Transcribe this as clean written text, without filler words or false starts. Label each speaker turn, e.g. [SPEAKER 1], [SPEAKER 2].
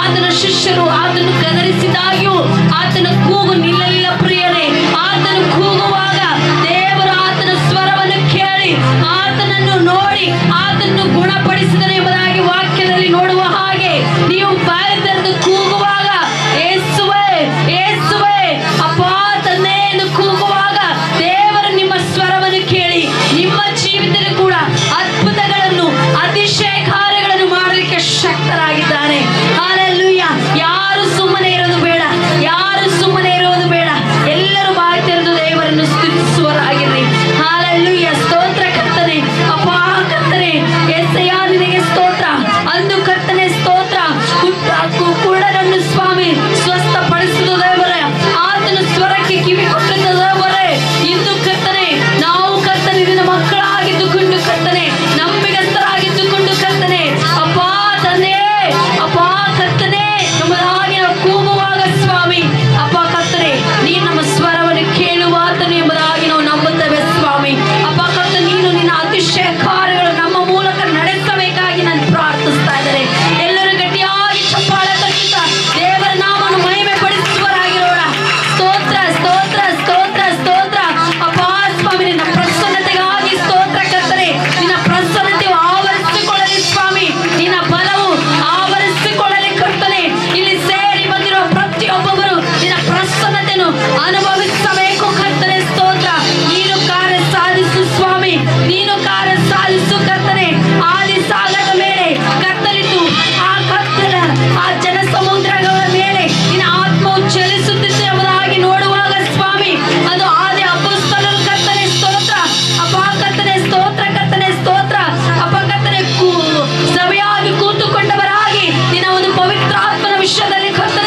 [SPEAKER 1] ಆತನ ಶಿಷ್ಯರು ಆತನು ಗದರಿಸಿದಾಗ್ಯೂ ಆತನ ಕೂಗು ನಿಲ್ಲಲಿಲ್ಲ ಪ್ರಿಯರೇ. ಆತನು ಕೂಗುವಾಗ ದೇವರು ಆತನ ಸ್ವರವನ್ನು ಕೇಳಿ ಆತನನ್ನು ನೋಡಿ ಆತನನ್ನು ಗುಣಪಡಿಸಿದನು ಎಂಬುದಾಗಿ ವಾಕ್ಯದಲ್ಲಿ ನೋಡುವ ಹಾಗೆ ನೀವು ಬಾಯಿ ತೆರೆದು ಕೂಗುವಾಗ ಯೇಸುವೇ ಯೇಸುವೇ ಅಪ್ಪಾ ತಂದೆ ಎಂದು ಕೂಗುವಾಗ ದೇವರು ನಿಮ್ಮ ಸ್ವರವನ್ನು ಕೇಳಿ ನಿಮ್ಮ ಜೀವಿತದಲ್ಲಿ ಕೂಡ ಅದ್ಭುತಗಳನ್ನು ಅತಿಶಯ ಕಾರ್ಯಗಳನ್ನು ಮಾಡಲಿಕ್ಕೆ ಶಕ್ತರಾಗಿದ್ದಾನೆ. ಹಲ್ಲೆಲೂಯಾ. ಯಾರು ಸುಮ್ಮನೆ ಇರೋದು ಬೇಡ, ಯಾರು ಸುಮ್ಮನೆ ಇರೋದು ಬೇಡ. ಎಲ್ಲರೂ ಬಾಯಿ ತೆರೆದು ದೇವರನ್ನು ಸ್ತುತಿಸುವರಾಗಿರ್ರಿ. ಹಲ್ಲೆಲೂಯಾ. ಸ್ತೋತ್ರ ಕರ್ತನೆ. ಅಪ್ಪಾ ಕರ್ತನೆ, ಯೆಸಯ್ಯ ನಿನಗೆ ಸ್ತೋತ್ರ. ಅಂದು ಕರ್ತನೆ ಸ್ತೋತ್ರ. ಕುರುಡರನ್ನು ಸ್ವಾಮಿ ಸ್ವಸ್ಥಪಡಿಸಿದ ದೇವರೇ, ಆತನ ಸ್ವರಕ್ಕೆ ಕಿವಿ ಕೊಟ್ಟಿದ್ದ ದೇವರೇ, ಇಂದು ಕರ್ತನೆ ನಾವು ಕರ್ತನೆ ನಿನ್ನ ಮಕ್ಕಳಾಗಿದ್ದುಕೊಂಡು ಕರ್ತನೆ ನಂಬಿಗಸ್ತರಾಗಿದ್ದುಕೊಂಡು ಕರ್ತನೆ ಅಪ್ಪಾ ತಂದೆ ಅಪ್ಪಾ ಕರ್ತನೆ ಎಂಬುದಾಗಿ ನಾವು ಕೂಗುವಾಗ ಸ್ವಾಮಿ ಅಪ್ಪ ಕರ್ತನೆ ನೀನು ನಮ್ಮ ಸ್ವರವನ್ನು ಕೇಳುವಾತನು ಎಂಬುದಾಗಿ ನಾವು ನಂಬುತ್ತೇವೆ ಸ್ವಾಮಿ. ಅಪ್ಪ ಕರ್ತನೆ ನೀನು ನಿನ್ನ ಅತಿಶಯ ಕಾರ್ಯಗಳು ನಮ್ಮ ಮೂಲಕ ನಡೆಸಬೇಕಾಗಿ ನಾನು ಪ್ರಾರ್ಥಿಸ್ತಾ ಇದ್ದೇನೆ. ಎಲ್ಲರೂ ಗಟ್ಟಿಯಾಗಿ ಚಪ್ಪಾಳೆ ತಟ್ಟುತ್ತಾ ದೇವರ ನಾಮವನ್ನು ಮಹಿಮೆ ಪಡಿಸುವರಾಗಿರೋಣ. ಸ್ತೋತ್ರ ಸ್ತೋತ್ರ ಸ್ತೋತ್ರ ಸ್ತೋತ್ರ. ಅಪ್ಪಾ ಸ್ವಾಮಿ ನಿನ್ನ ಪ್ರಸನ್ನತೆಗಾಗಿ ಸ್ತೋತ್ರ ಕರ್ತನೆ. ನಿನ್ನ ಪ್ರಸನ್ನತೆಯು ಆವರಿಸಿಕೊಳ್ಳಲಿ ಸ್ವಾಮಿ, ನಿನ್ನ ಬಲವು ಆವರಿಸಿಕೊಳ್ಳಲಿ ಕರ್ತನೆ. ಇಲ್ಲಿ ಸೇರಿ ಬಂದಿರುವ ಪ್ರತಿಯೊಬ್ಬೊಬ್ಬರು ನಿನ್ನ ಪ್ರಸನ್ನತೆಯನ್ನು ಅನುಭವಿಸಬೇಕು ಕರ್ತನೆ. ಸ್ತೋತ್ರ. ನೀನು ಕಾರ್ಯ ಸಾಧಿಸು ಸ್ವಾಮಿ, ನೀನು ಕಾರ್ಯ ಸಾಧಿಸು ಕರ್ತನೆ. ಆದಿ ಸಾಗರದ ಮೇಲೆ ಕತ್ತಲಿದ್ದು ಆ ಕತ್ತಲ ಆ ಜನ ಸಮುದ್ರಗಳ ಮೇಲೆ ನಿನ್ನ ಆತ್ಮವು ಚಲಿಸುತ್ತಿತ್ತು ಎಂಬುದಾಗಿ ನೋಡುವಾಗ ಸ್ವಾಮಿ ಅದು ಆದಿ ಅಪೊಸ್ತಲರು ಕರ್ತನೆ. ಸ್ತೋತ್ರ ಅಪ್ಪ ಕರ್ತನೆ. ಸ್ತೋತ್ರ ಕರ್ತನೆ. ಸ್ತೋತ್ರ ಅಪ್ಪ ಕರ್ತನೆ. ಸಭೆಯಾಗಿ ಕೂತುಕೊಂಡವರಾಗಿ ನಿನ್ನ ಒಂದು ಪವಿತ್ರಾತ್ಮನ ವಿಷಯದಲ್ಲಿ ಕರ್ತನೆ